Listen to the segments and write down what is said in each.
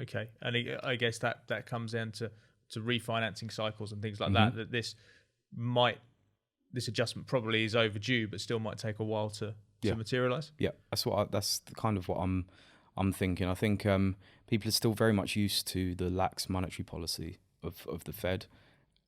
Okay. And I guess that comes down to refinancing cycles and things like that this adjustment probably is overdue, but still might take a while to materialize. Yeah, that's kind of what I'm thinking. I think people are still very much used to the lax monetary policy of the Fed,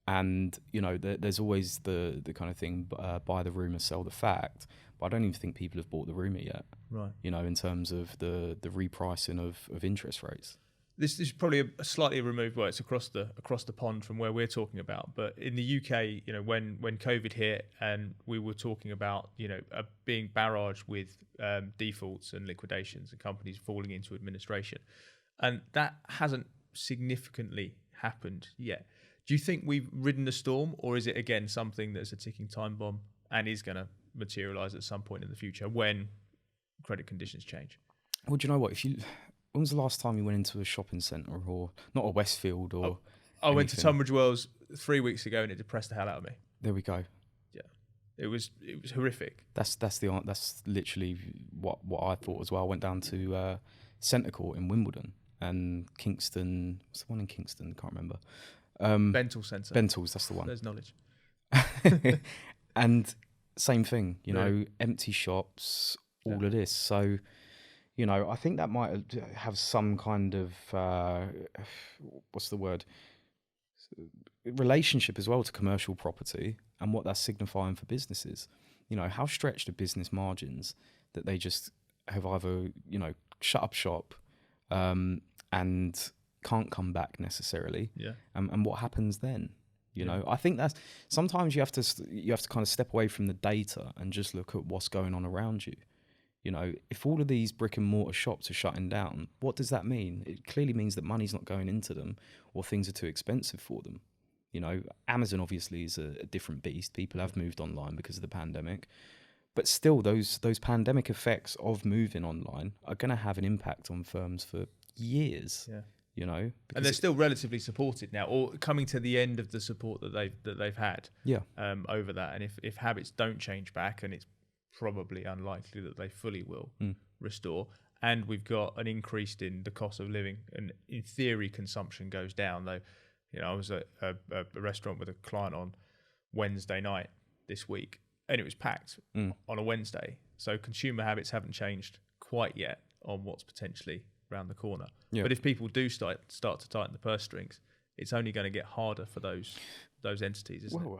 and there's always the kind of thing, buy the rumor, sell the fact. But I don't even think people have bought the rumor yet. Right. In terms of the repricing of interest rates. This is probably a slightly removed, well, it's across the pond from where we're talking about. But in the UK, when COVID hit and we were talking about, being barraged with defaults and liquidations and companies falling into administration, and that hasn't significantly happened yet. Do you think we've ridden the storm, or is it again something that's a ticking time bomb and is going to materialise at some point in the future when credit conditions change? Well, do you know what? When was the last time you went into a shopping centre, or not a Westfield or? I went to Tunbridge Wells 3 weeks ago and it depressed the hell out of me. There we go. Yeah, it was horrific. That's literally what I thought as well. I went down to Centre Court in Wimbledon and Kingston. What's the one in Kingston? Can't remember. Bental Centre. Bentals, that's the one. There's knowledge. And same thing, empty shops, all of this. So. I think that might have some kind of, what's the word, relationship as well to commercial property and what that's signifying for businesses. How stretched are business margins that they just have either, shut up shop and can't come back necessarily. Yeah. And what happens then? I think that's sometimes you have to kind of step away from the data and just look at what's going on around you. If all of these brick and mortar shops are shutting down, what does that mean? It clearly means that money's not going into them, or things are too expensive for them. Amazon obviously is a different beast. People have moved online because of the pandemic, but still those pandemic effects of moving online are going to have an impact on firms for years. Yeah. And they're still relatively supported now, or coming to the end of the support that they've had. Yeah. Over that, and if habits don't change back, and it's probably unlikely that they fully will restore, and we've got an increase in the cost of living, and in theory consumption goes down. Though I was at a restaurant with a client on Wednesday night this week, and it was packed on a Wednesday. So consumer habits haven't changed quite yet on what's potentially around the corner. But if people do start to tighten the purse strings, it's only going to get harder for those entities, isn't it?